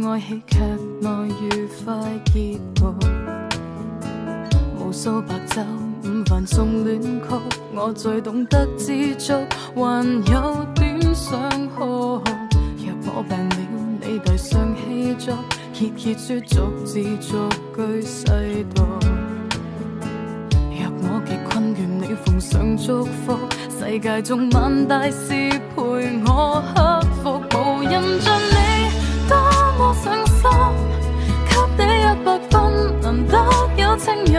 愛喜劇內愉快結局，無數白晝午飯送戀曲，我最懂得知足，還有點想哭。若我病了，你遞上氣作，揭揭書逐字逐句細讀。若我極困倦，你奉上祝福，世界中萬大事陪我克服。無人像你多麼上心，給你100分，難得有情人。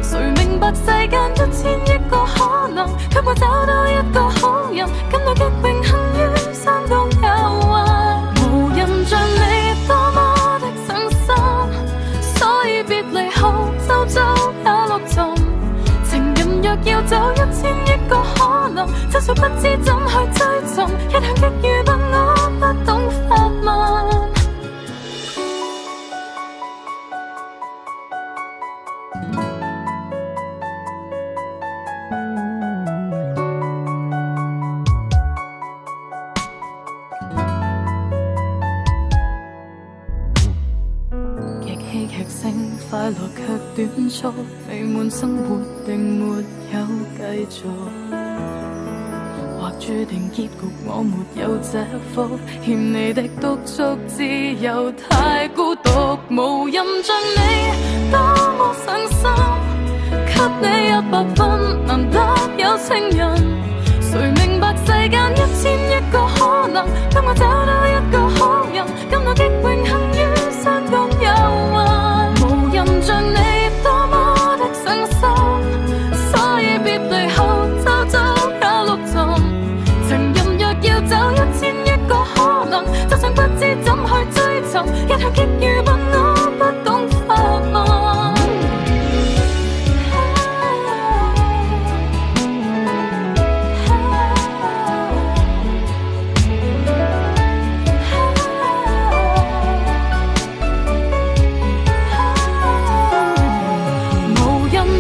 誰明白世間1000億個可能，卻沒找到一個好人，感到極榮幸於相當有運。無人像你多麼的上心，所以別離後周遭也陸沉。情人若要走1000億個可能，真相不知怎去追尋，一向極愚笨我不懂發問。快樂卻短促，美滿生活定沒有繼續，或注定結局我沒有這福，欠你的督促自由太孤獨。無人像你多麼上心，給你100分，難得有情人。誰明白世間1000億個可能，當我找到一個好人，感到極榮幸於相當有運。無人像你多麼的上心，所以別離後周遭也陸沉。情人若要走1000億個可能，就算不知怎去追尋，一向極愚笨我不懂發問。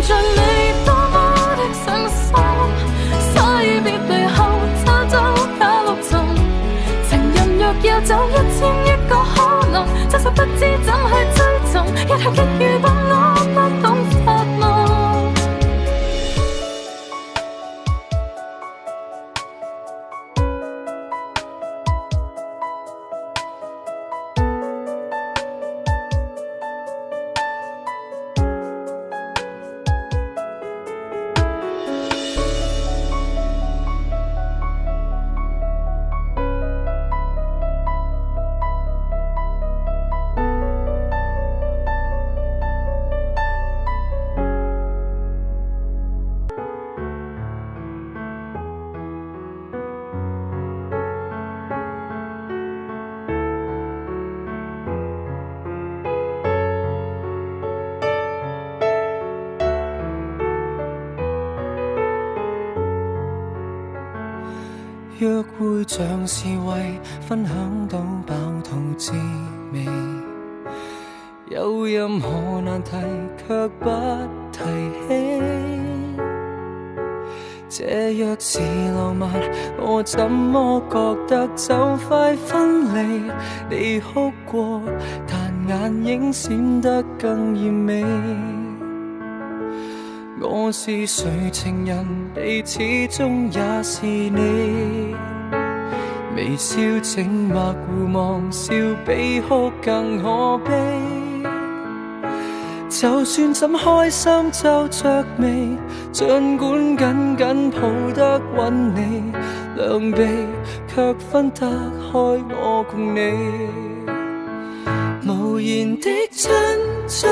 像你多麼的上心，所以別離後周遭也陸沉。情人若要走1000億個可能，真實不知怎去追尋，一向極愚笨我不懂發問。約會像是為分享到飽肚滋味，有任何難題卻不提起。這若是浪漫，我怎麼覺得就快分離？你哭過，但眼影閃得更豔美。我是誰情人，你始終也是你。微笑靜默互望，笑比哭更可悲。就算怎開心皺着眉，儘管緊緊抱得穩你，兩臂卻分得開我共你。無言的親親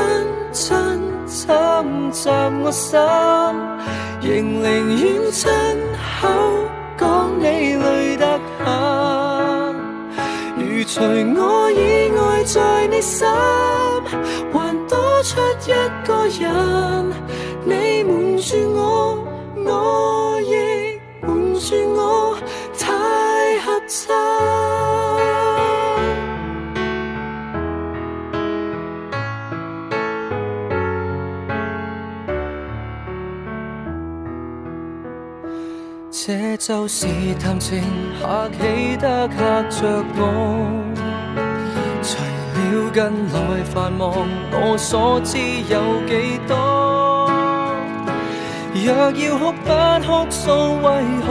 親侵襲我心，仍寧願親口講你累得很。如除我以外在你心，還多出一個人，你瞞住我，我亦瞞住我，太合襯。這就是談情客氣得嚇着我，隨近來繁忙，我所知有幾多？若要哭不哭訴，為何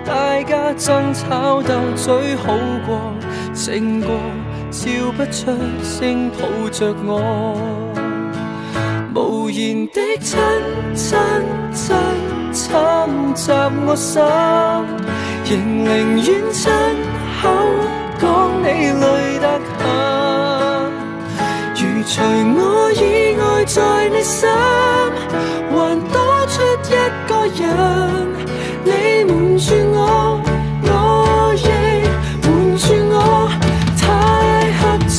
大家爭吵鬥嘴好過？勝過笑不出聲抱着我，無言的親侵襲我心，仍寧願親口講你累得很。如除我以外在你心，還多出一個人，你瞞住我，我亦瞞住我，太合襯。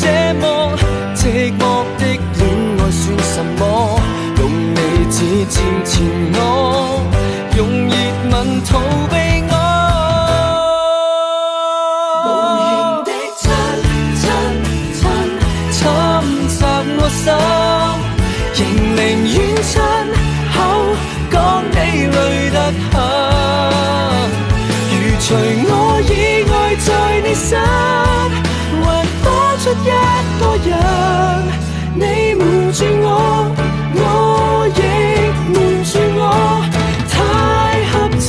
這麼寂寞的戀愛算什麼？用理智纏纏我，用熱吻逃避我。無言的侵襲我心，仍寧願親口講你累得很。如除我以外在你心，還多出一個人，你瞞住我，我亦瞞住我，太合襯。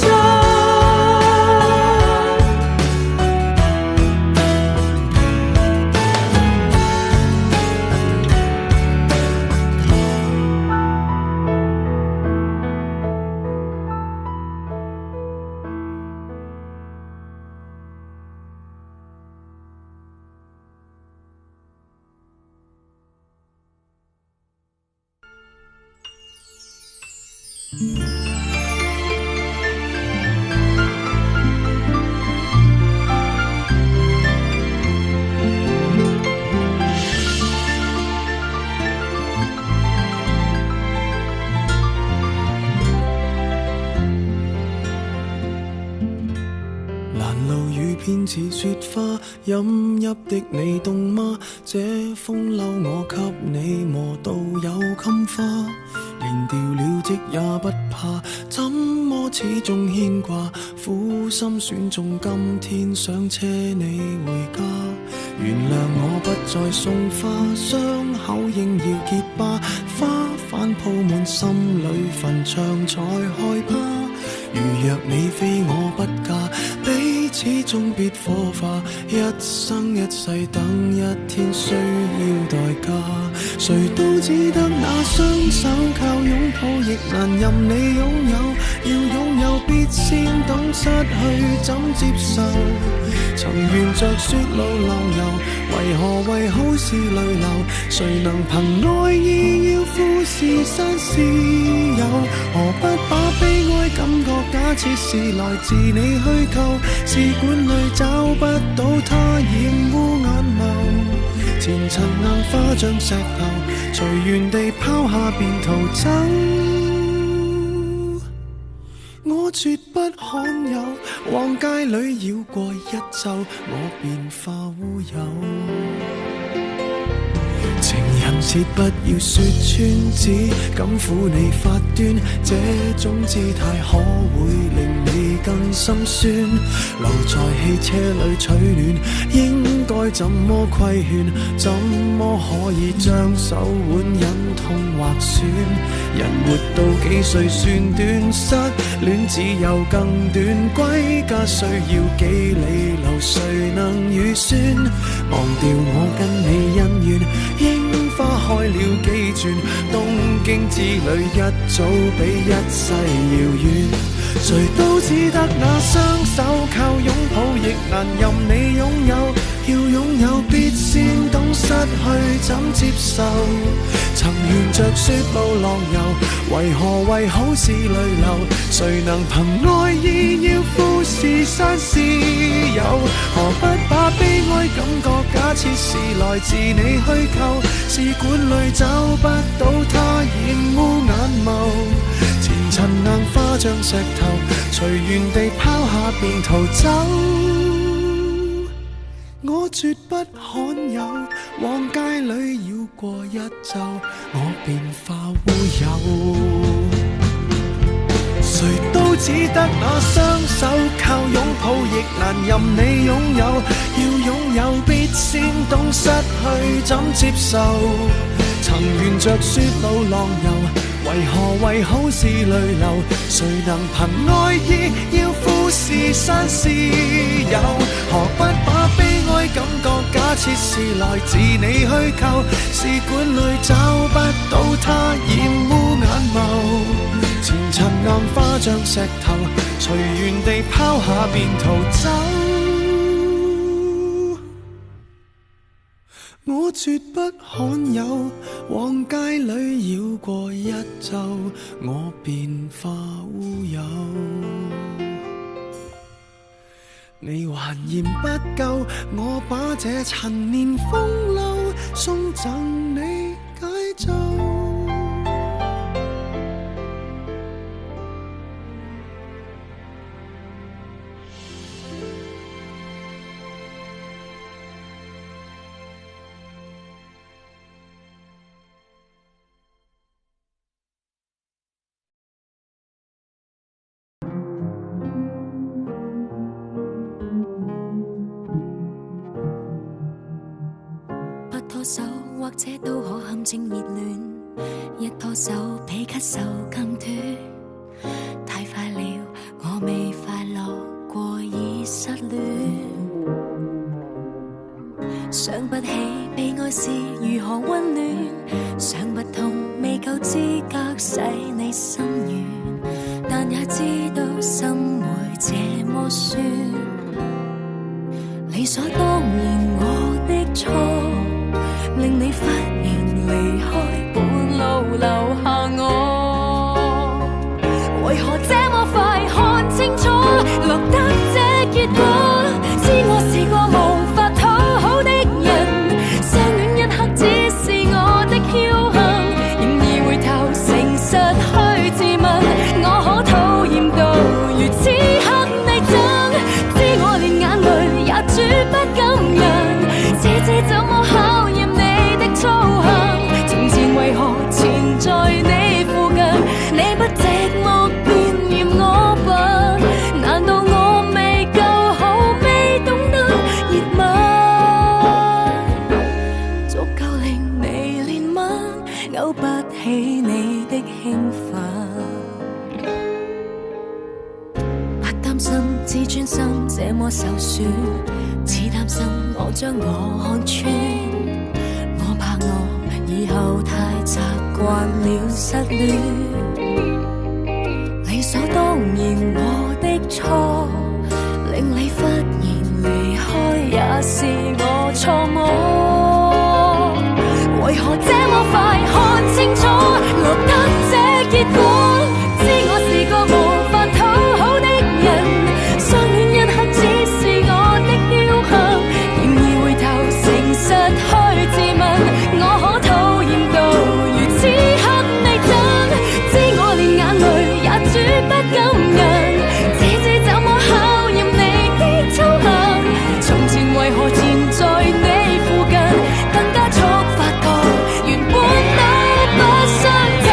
偏似雪花，飲泣的你凍嗎？這風褸我給你磨到有襟花，連掉了職也不怕，怎麼始終牽掛？苦心選中今天想車你回家，原諒我不再送花，傷口應要結疤，花瓣鋪滿心裏墳場才害怕。如若你非我不嫁，彼此終必火化，一生一世等一天需要代價，誰都只得那雙手靠擁抱，亦難任你擁有，要擁有必先懂失去怎接受，曾沿着雪路浪遊，為何為好事淚流，誰能憑愛意要富士山私有，何不把悲哀感覺假設是來自你虛構，試管裏找不到它染污眼眸，前塵硬化像石頭，隨緣地拋下便逃走，我絕不罕有，往街裏繞過一晝，我便化烏有。情人節不要說穿，只敢撫你發端，這種姿態可會令你更心酸，留在汽車裏取暖，應該怎麼規勸，怎麼可以將手腕忍痛劃損，人活到幾歲算短，失戀只有更短，歸家需要幾里路，誰能預算，忘掉我跟你恩怨，櫻花開了幾轉，東京之旅一早比一世遙遠，誰都只得那雙手靠擁抱，亦難任你擁有，要擁有必先懂失去怎接受，曾沿着雪路浪遊，為何為好事淚流，誰能憑愛意要富士山私有，何不把悲哀感覺假設是來自你虛構，試管裏找不到它染污眼眸，前塵硬化像石頭，隨緣地拋下便逃走，我絕不罕有，往街裏繞過一晝，我便化烏有。誰都只得那雙手，靠擁抱亦難任你擁有。要擁有必先懂失去怎接受。曾沿着雪路浪遊，為何為好事淚流？誰能憑愛意要富士山私有？何不把悲哀感覺假設是來自你虛構？試管裏找不到它，染污眼眸。前塵硬化像石頭，隨緣地拋下便逃走。我絕不罕有，往街裏繞過一晝，我便化烏有。你還嫌不夠，我把這陳年風流送贈你解咒。手或者都可陷阱熱戀，一拖手被咳嗽更短。太快了，我未快樂過已失戀。想不起被愛是如何溫暖，想不通未夠資格使你心軟，但也知道心會這麼酸。理所當然我的錯，令你忽然離開，半路留下我。為何這麼快看清楚，落得這結果？知我是個無法討好的人，相戀一刻只是我的僥倖，然而回頭誠實去自問，我可討厭到如此刻你憎，知我連眼淚也絕不敢讓，這怎麼考驗操行？從前為何纏在你附近？你不寂寞便嫌我笨？難道我未夠好，未懂得熱吻？足夠令你憐憫，勾不起你的興奮。不擔心自尊心這麼受損，只擔心我將我看穿。以後太習慣了失戀，理所當然我的錯，令你忽然離開也是我錯誤。為何這麼快看清楚，落得這結果？知我是個無法討好的人，相戀一刻只是我的僥倖，然而回頭誠實去自問，我可討厭到如此刻你憎，知我連眼淚也絕不敢讓，這怎麼考驗你的操行？從前為何纏在你附近，更加速發覺原本都不相襯。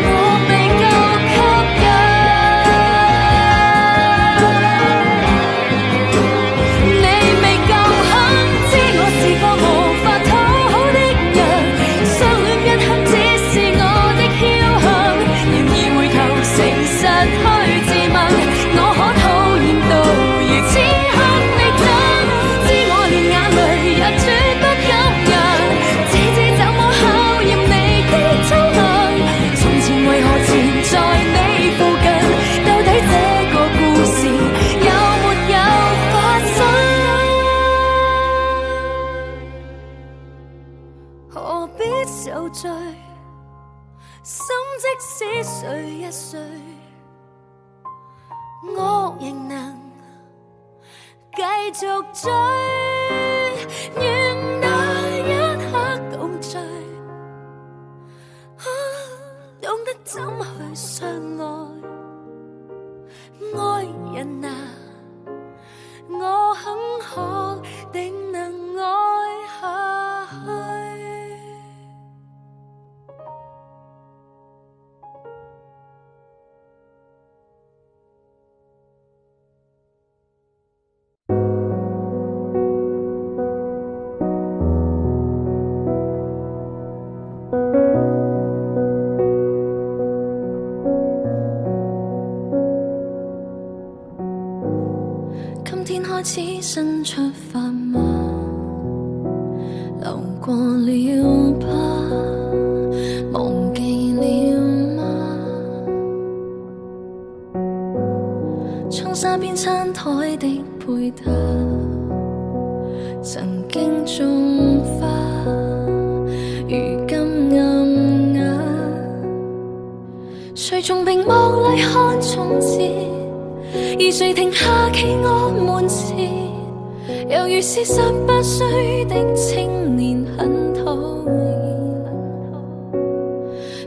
我未夠吸引，你未夠狠，知我是個無法討好的人，相戀一刻只是我的僥倖，然而回頭誠實去自問，我可討厭到如此刻你憎，知我連眼淚也絕不敢讓，這怎麼考驗你的操行？從前為何纏在你附近？到底這個故事有沒有發生？何必受罪？心即使碎一碎，我仍能繼續追，願那一刻共聚，懂得怎去相愛，愛開始新出發嗎？流過了吧，忘記了嗎？衝沙邊餐台的配搭，曾經種花，如今暗啞。誰從屏幕裏看從前？而誰停下企我門前？猶如是18歲的青年，很討厭。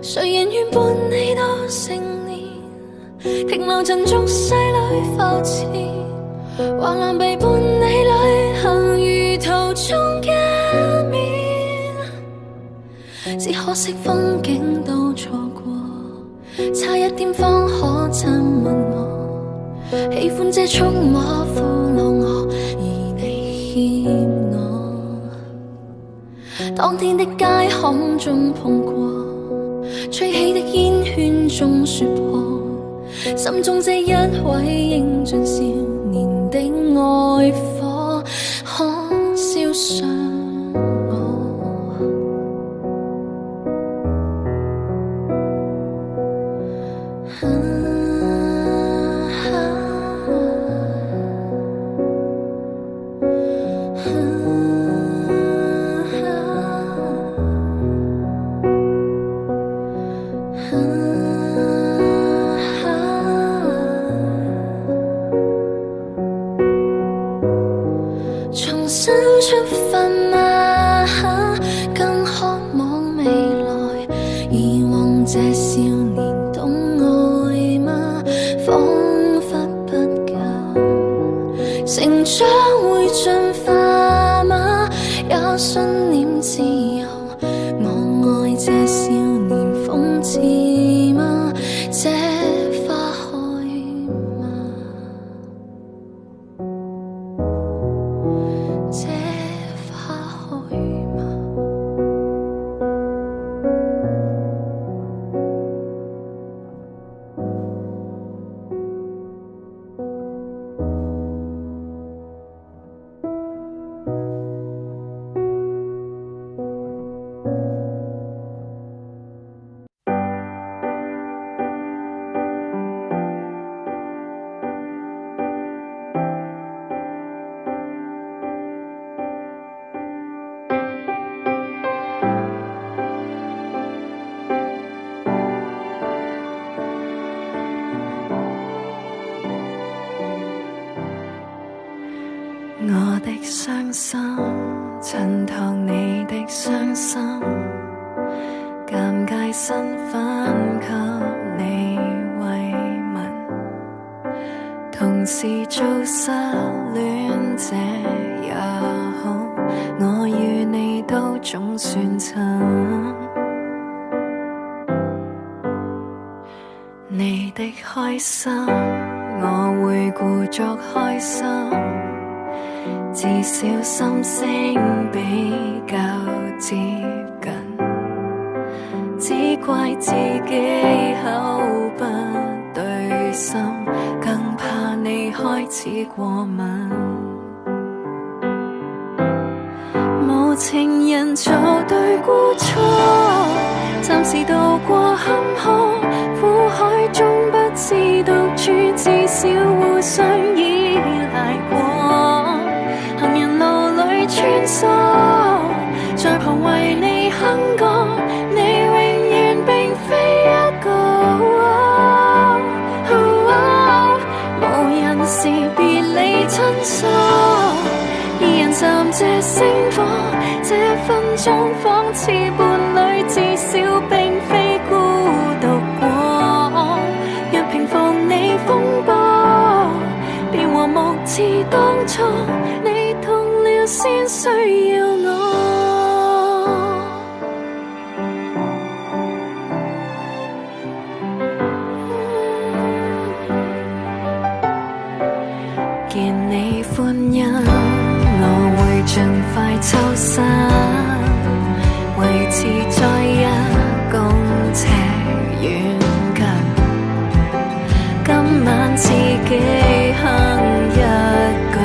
誰人願伴你到成年？停留陣俗世裏浮潛，橫欄被伴你旅行，如途中見面。只可惜風景都錯過，差一點方可親吻我。喜歡這觸摸俘虜我，而你欠我。當天的街巷中碰過，吹起的煙圈中說破，心中這一位英俊少年的愛火，可燒傷我。重新出發嗎？更渴望未來，以往這少年懂愛嗎？彷彿不夠，成長會進化嗎？也信念自由，我愛這少年諷刺嗎？這花開嗎？這花開嗎？我的傷心襯托你的傷心，尷尬身份給你慰問，同時做失戀者也好，我與你都總算親。你的開心我會故作開心，至少心聲比較接近，只怪自己口不對心，更怕你開始過敏。無情人做對孤錯，暫時渡過坎坷，苦海中不知獨處，至少互相依賴過。行人路裏穿梭，在旁為你哼歌，你永遠並非一個。無人時別離親疏，二人站這星火，這分鐘仿似伴侶，至少並非孤獨過。若平復你風波，便和睦似當初，你痛了先需要我。見你歡欣，我會盡快抽身，維持在1公尺遠近。今晚自己哼一句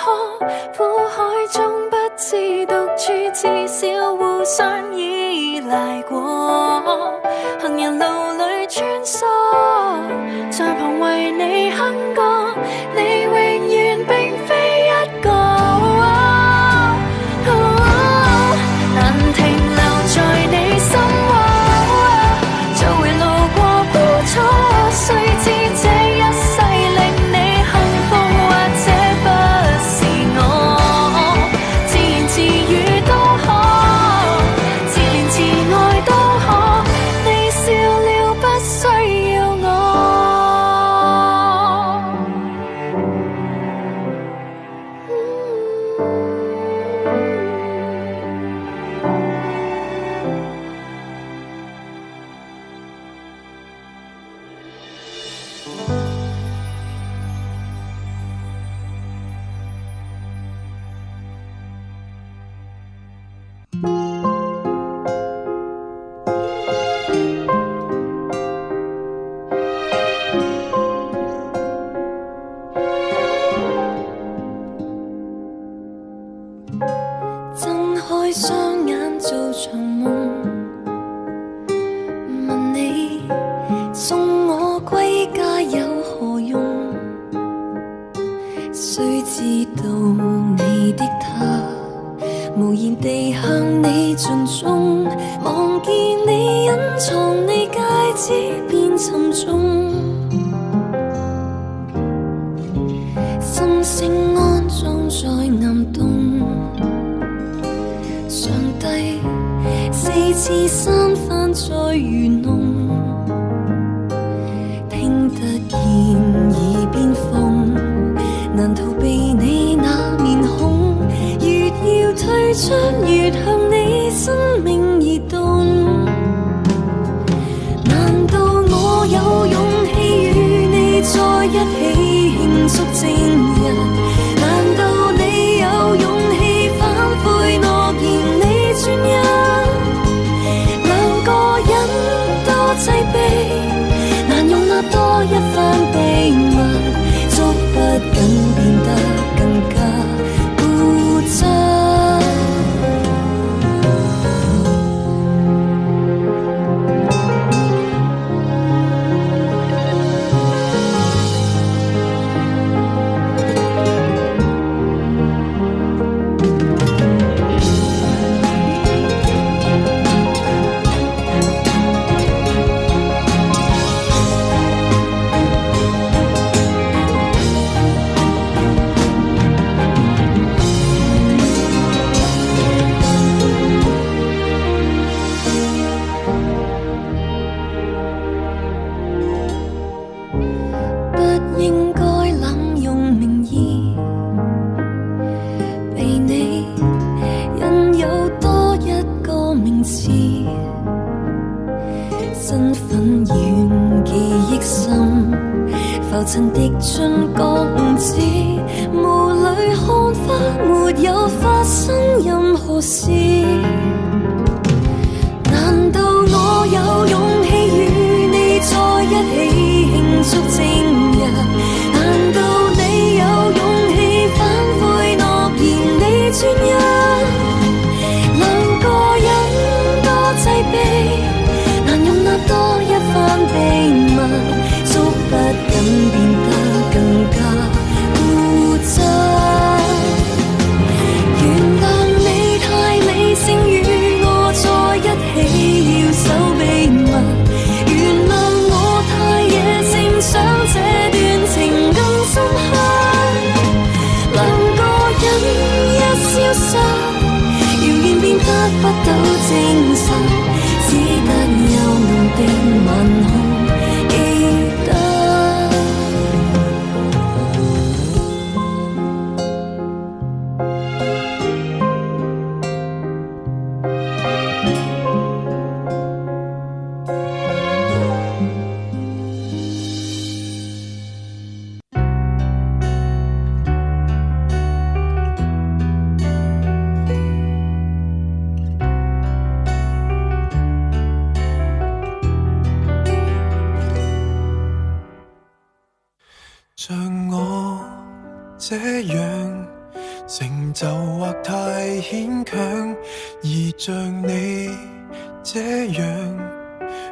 可？苦海中不知獨處，至少互相依賴過。行人路裏穿梭，在旁為你哼歌，你永遠並非一個。難停留在你心窩，就會路過枯楚，誰知這一世令你幸福，或者不是我。自言自語都可，自憐自愛都可，你笑了不需要我。睜開雙眼做場夢，問你送我歸家有何用？誰知道你的他無言地向你盡忠，望見你隱藏你戒指變沉重，心聲安裝在暗洞。上帝4次三番再愚弄，聽得見耳邊風，難逃避你那面孔。越要退出，越向你生命移動。難道我有勇氣與你在一起慶祝正日？難道你有勇氣反悔諾言你專一？兩個人多擠迫，難容納多一番秘密，捉不緊變得更加固執。身份遠記憶深，浮塵滴進覺悟知，霧裏看花沒有發生任何事。難道我有勇氣與你在一起慶祝正日？難道你有勇氣反悔諾言你專一？兩個人多擠迫，難容納多一番秘密，捉不緊變得更加固執。原諒你太理性，與我在一起要守秘密。原諒我太野性，想這段情更深刻。兩個人一消失，謠言變得不到證實。只得幽暗的晚空記得。像我這樣成就或太牽強，而像你這樣，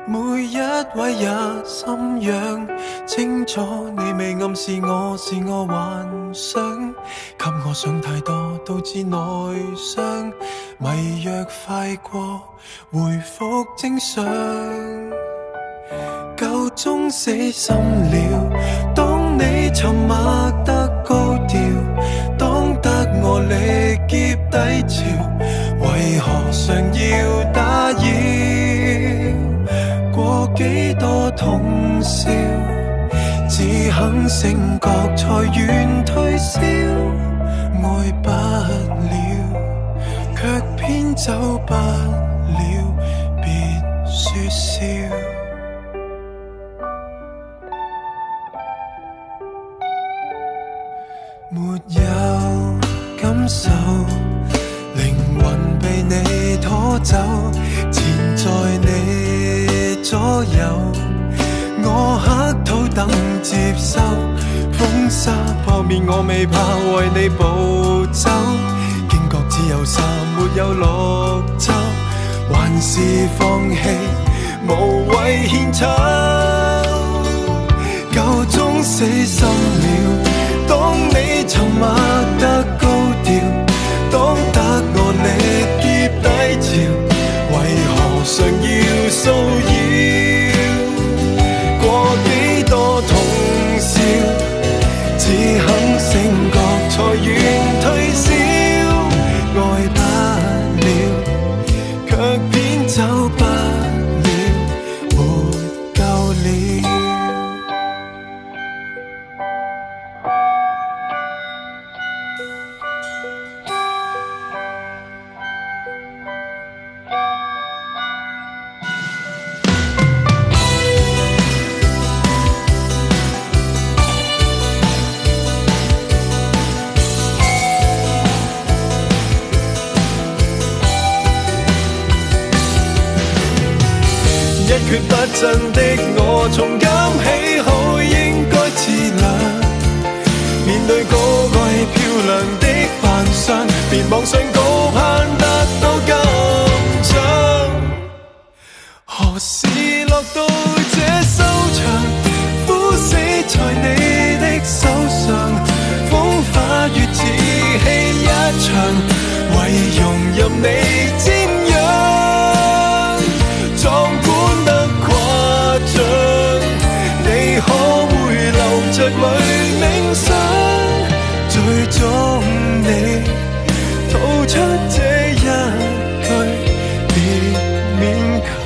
每一位也心癢。清楚你未暗示我是我幻想，給我想太多導致內傷，迷藥快過回復正常，夠鐘死心了。當你沉默得高調，當得我力竭低潮，為何常要打擾？過幾多通宵，只肯醒覺才願退燒，愛不了，卻偏走不了，別說笑。沒有感受，靈魂被你拖走，纏在你左右，我乞討等接收，風沙破面我未怕為你暴走，驚覺只有沙沒有綠洲，還是放棄無謂獻醜，夠鐘死心了。當你沉默得高調，當得我力竭低潮，為何常要騷擾？過幾多通宵，只肯醒覺才願退燒，愛不了，卻偏走不了，沒救了。一蹶不振的我，從今起好應該自量。面對高貴漂亮的扮相，別妄想高攀得到金獎。何時落到這收場？苦死在你的手上，風化月似戲一場，為容任你瞻仰，壯觀得誇張。你可會留着淚冥想？最終你吐出這一句，別勉強。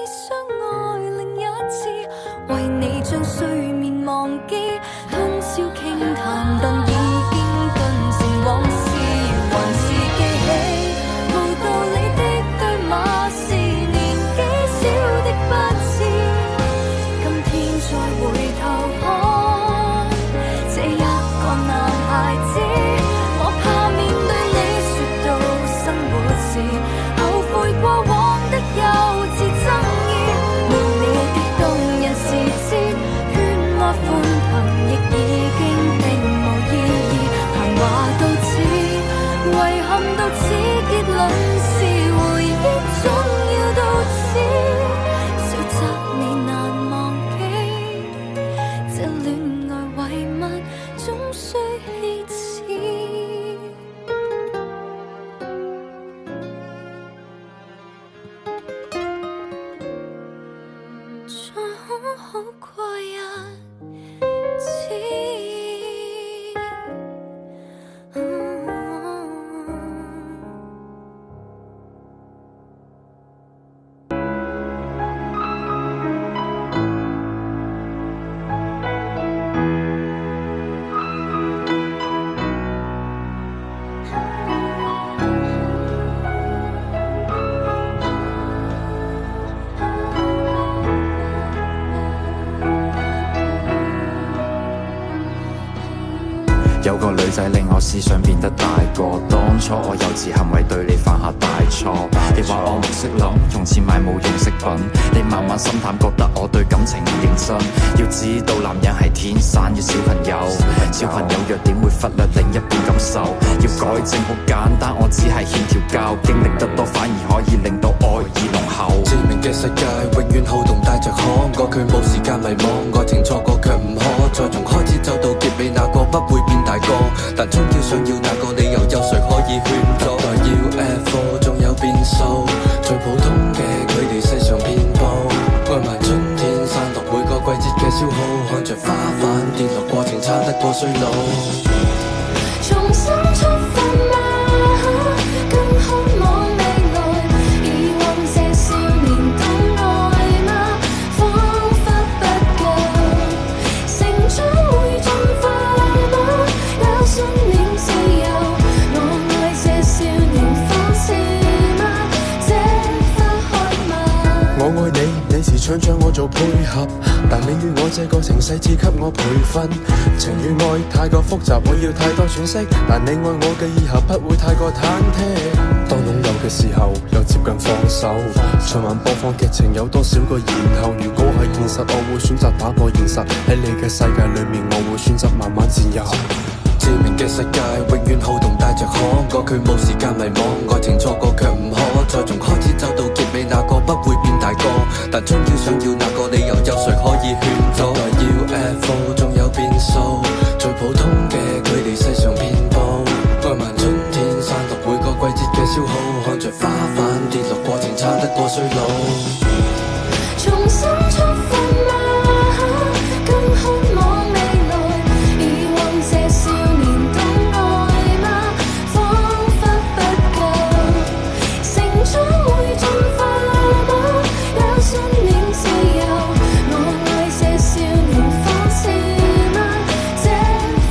相愛另一次，為你將睡眠忘記，通宵傾談，但已經頓成往事，還是記起無道理的對罵，是年紀小的不智。今天再回頭看這一個男孩子，我怕面對你說到生活時，後悔過往的幼稚爭議，沒你的動人時節，圈外歡騰亦已經並無意義，閒話到此，遺憾到此，結論是回憶總要到此，雖則你難忘記，這戀愛遺物總需棄置。再好好過一次。有個女仔令我思想變得大個，當初我幼稚行為對你犯下大錯。你話我唔識諗，用錢買冇用飾品，你慢慢心淡，覺得我對感情唔認真。要知道男人係天生嘅小朋友，小朋友弱點會忽略另一半感受。要改正好簡單，我只係欠條教，經歷得多反而可以令到愛意濃厚。致命嘅世界永遠好動帶着可愛，佢冇時間迷惘，愛情錯過卻唔可再從開始走到結尾，那個不會變大個，但終要想要那個理由，有誰可以勸阻？待要 UFO 仲有變數，最普通嘅佢哋世上遍佈，愛埋春天散落每個季節嘅消耗，看着花瓣跌落過程差得過衰老。重新出發嗎？更渴望未來，以往這少年懂愛嗎？彷彿不夠，成長會進化嗎？有信念自由，我愛這少年方式嗎？這花開嗎？我愛你，你時常將我做配合，但你與我這個情勢只給我培訓。情與愛太過複雜，我要太多喘息，但你愛我嘅以後不會太過忐忑。當擁有嘅時候，又接近放手，循環播放劇情有多少個然後？如果係現實，我會選擇打破現實，喺你嘅世界裏面，我會選擇慢慢佔有。致命嘅世界永遠好動帶着可愛，佢冇時間迷惘，愛情錯過卻唔可再從開始走到結尾，那個不會變大個，但終要想要那個理由，有誰可以勸阻？來要 UFO 仲有變數，最普通嘅佢哋世上遍佈，愛埋春天散落每個季節嘅消耗，看着花瓣跌落過程差得過衰老。重新出發嗎？更渴望未來，以往這少年懂愛嗎？彷彿不夠，成長會進化嗎？有信念自由，我愛這少年方式嗎？這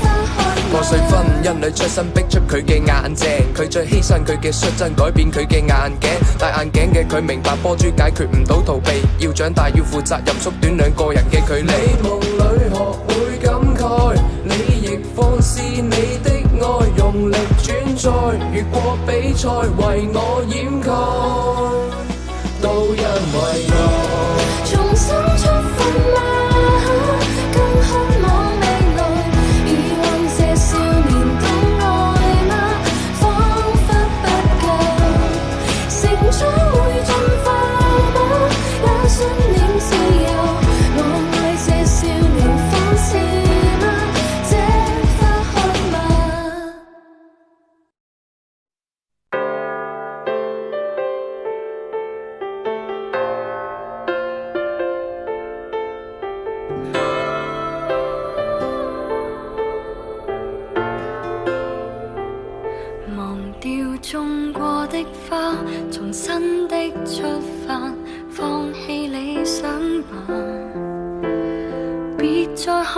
花開嗎？破碎婚姻裏出身逼出佢嘅眼鏡，佢最犧牲佢嘅率真，改變佢嘅眼鏡。戴眼鏡嘅佢明白波珠解決唔到逃避，要長大要負責任，縮短兩個人嘅距離。你夢裏學會感慨，你亦放肆你的愛，用力轉載，越過比賽為我掩蓋，都因為愛。重新出發嗎？更渴望未來，以往這少年懂愛嗎？彷彿不夠，成長會進化嗎？有信念自由，我愛這少年方式嗎？這花開嗎？忘掉種過的花，重新的出發，放棄吧。別再看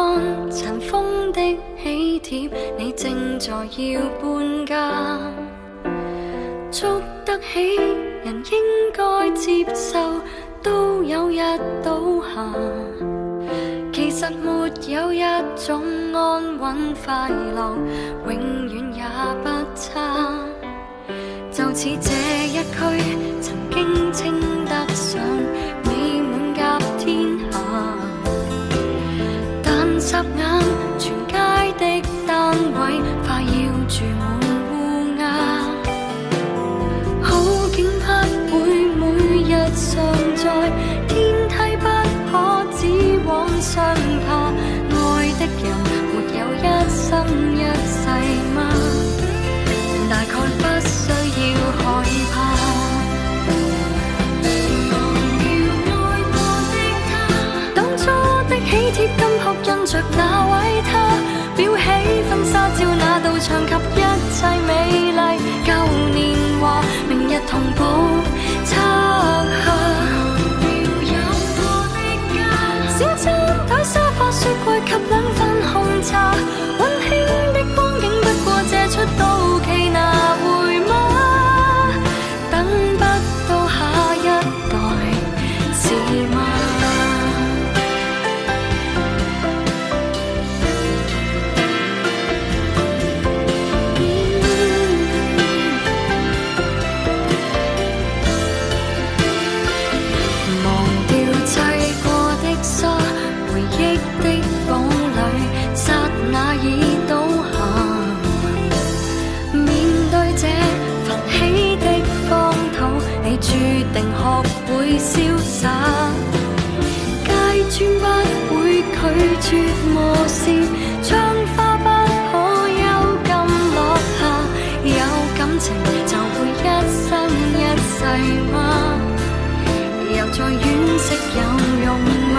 塵封的喜帖，你正在要搬家。捉得起人應該接受，都有日倒下。其實沒有一種安穩快樂，永遠也不差。就似這一區曾經稱得上美滿甲天下，但霎眼全街的單位快要住滿烏鴉。好景不會每日常在，天梯不可只往上爬。愛的人沒有一生一世嗎？大概不需要害怕。忘掉愛過的他，當初的喜帖金箔印着那位他，裱起婚紗照那道牆及一切美麗舊年華，明日同步拆下。小餐台沙發雪櫃及兩份紅茶，溫馨的光景不過借出到期拿回嗎？等不到下一代是嗎？忘掉砌過的沙，回憶的堡壘剎那已倒下。面對這焚起的荒土，你注定學會瀟灑。階磚不會拒絕磨蝕，窗花不可幽禁落下。有感情就會一生一世嗎？又再惋惜有用嗎？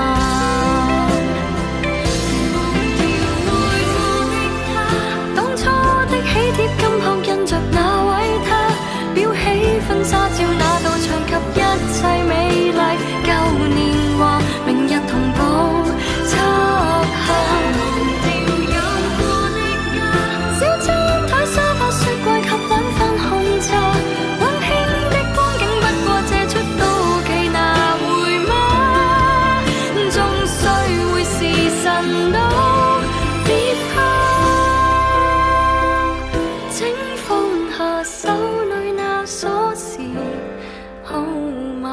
喜帖金箔印着那位他，裱起婚紗照那道牆及一切美麗舊年華，明日同步拆下。小餐台沙發雪櫃及兩份紅茶，溫馨的光景不過借出到期拿回嗎？終須會是神都別怕。請放下手裏那鎖匙，好嗎？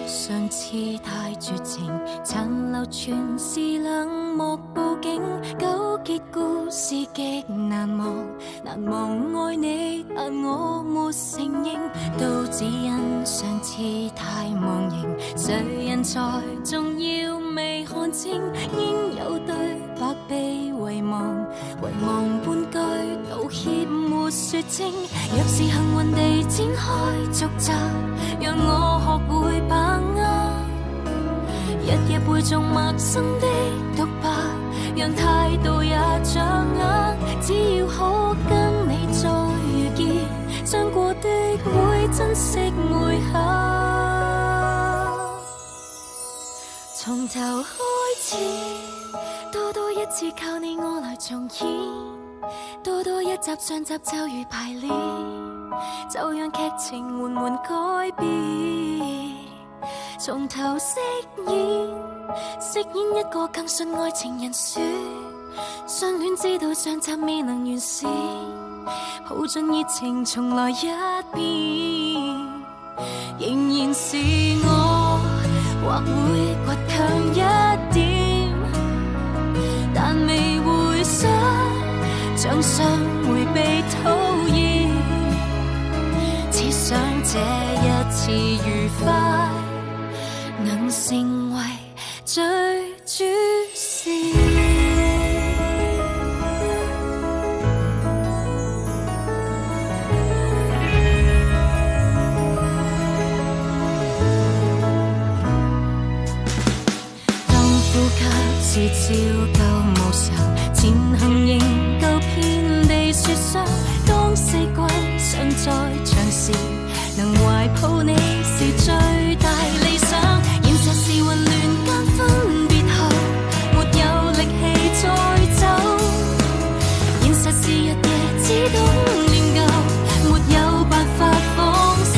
上次太絕情，殘留全是冷漠報警，糾結故事極難忘，難忘愛你，但我沒承認，都只因上次太忘形，誰人才重要未看清，應有對白被遺忘，遺忘半句道歉沒說清，若是幸運地展開續集，讓我學會把握，日夜背誦陌生的獨白，讓態度也掌握，只要可跟你再遇見，將過的會珍惜每刻，從頭開始，多一次靠你我來重演，多一集上集就如排練，就讓劇情緩緩改變，從頭飾演一個更信愛情人選，相戀知道上集未能完善，抱盡熱情重來一遍，仍然是我，或會倔強一點，但未會想像上回被討厭，只想這一次愉快能成為最主線。照舊無常，前行仍舊遍地雪霜。當四季尚在場時，能懷抱你是最大理想。現實是混亂間分別後，沒有力氣再走。現實是日夜只懂念舊，沒有辦法放手。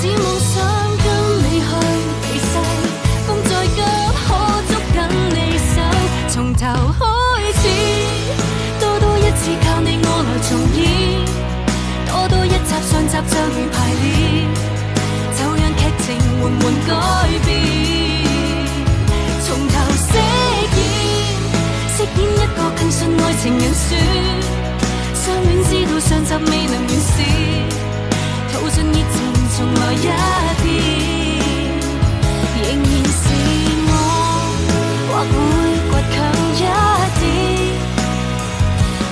只夢想跟你去地勢，風再急可捉緊你手。從頭開始，多一次靠你我來重演，多一集上集就如排練，就讓劇情緩緩改變。從頭飾演一個更信愛情人選，相戀知道上集未能完事，耗盡熱情重來一遍。仍然是我，或會倔強一點，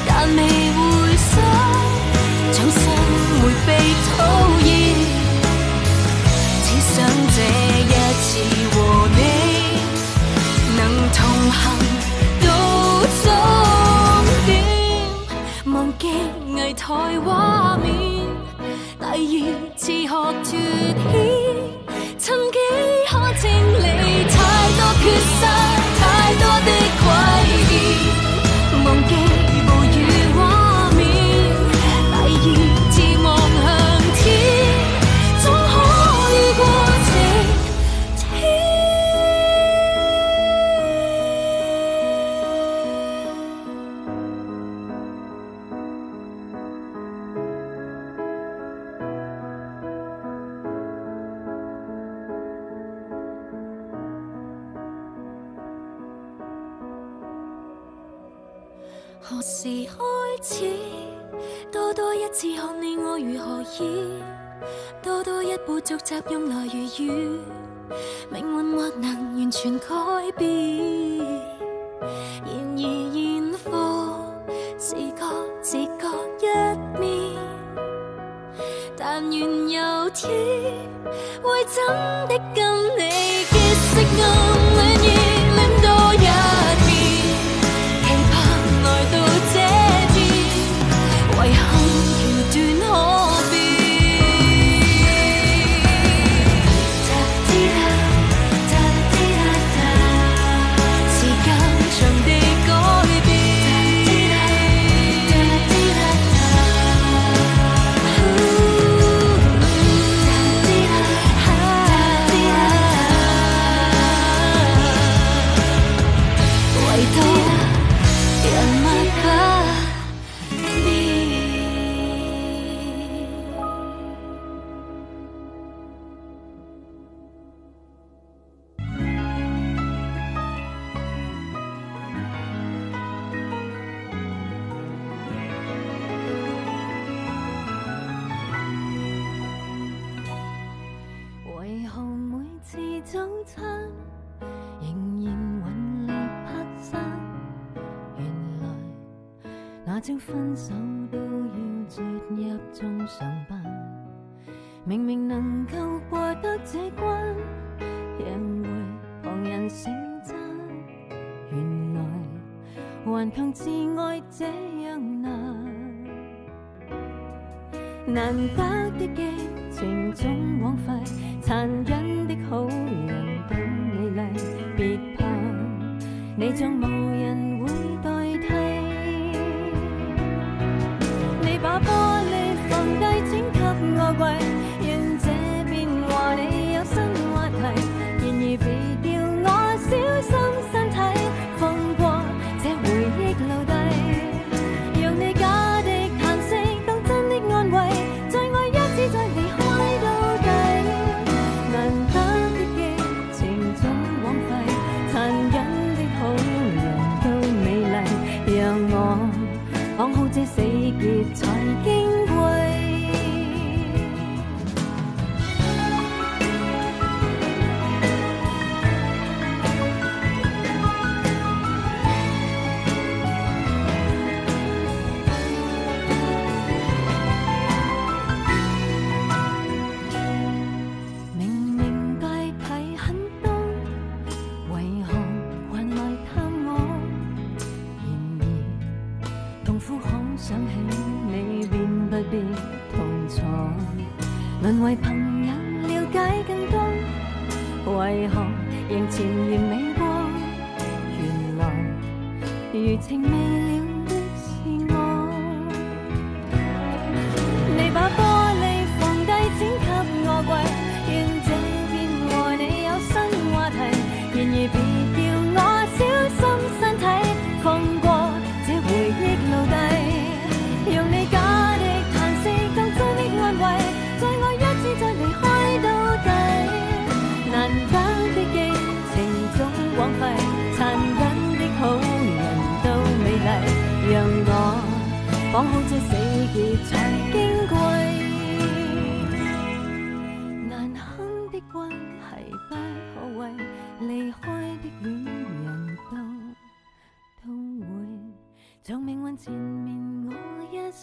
但未會想重新迴避討厭。只想這一次和你能同行到終點，忘記危殆畫面，第二次學脫險。曾幾可清理太多缺失，太多的詭辯，忘記暴雨畫面，第二次望向天，總可以過晴天。何時開始，多一次看你我如何演，多一步續集用來如雨，命運或能完全改變。然而現況是各自各一面，但願有天會真的跟你結識暗戀，熱戀多一遍，期盼來到這天，遺憾橋段可變。時間場地改變，唯獨人物不變。為何每次早餐仍然韻律拍散？原來那朝分手都要進入中上班，明明能夠過得這關，仍會旁人小讚。原來頑強自愛這樣難得的激情總枉費，殘忍的好人更美麗，別怕你像無人會代替。你把玻璃放低請給我跪，願這邊和你有新話題，然而別叫我小心身體，放過這回憶留低，讓你假的嘆息當真的安慰，再愛一次再離開到底。難得的激情總枉費，殘忍的好人都美麗，讓我講好這死結才矜貴。明明大體很多，為何還來探我？淪為朋友了解更多，為何仍前完美過？原來餘情未了的是我。你把玻璃放低剪給我跪，願這邊和你有新話題，然而別叫我小心身體，放過這回憶奴隸，用你假的彈息當真的安慰，在我一次再離開到底，難得的激情總枉費，殘忍的好人都美麗，讓我綁好這死結才矜貴，難堪的關係不可為，離開的戀人都會像命運纏綿我一世。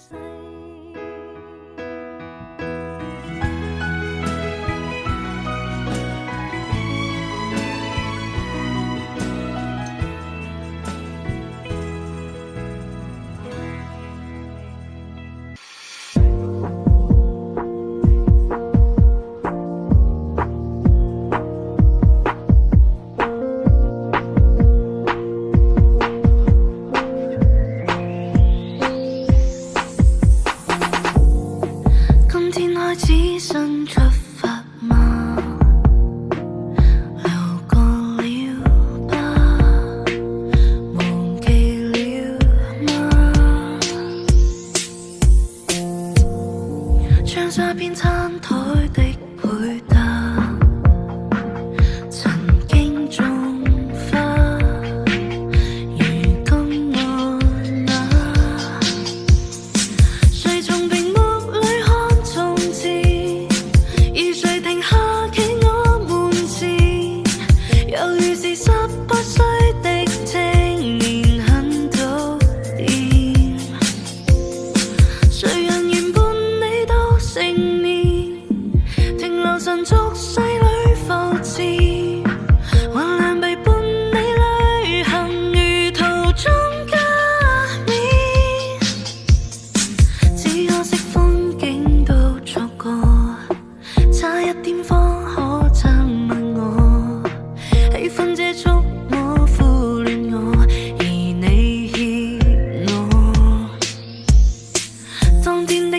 當天的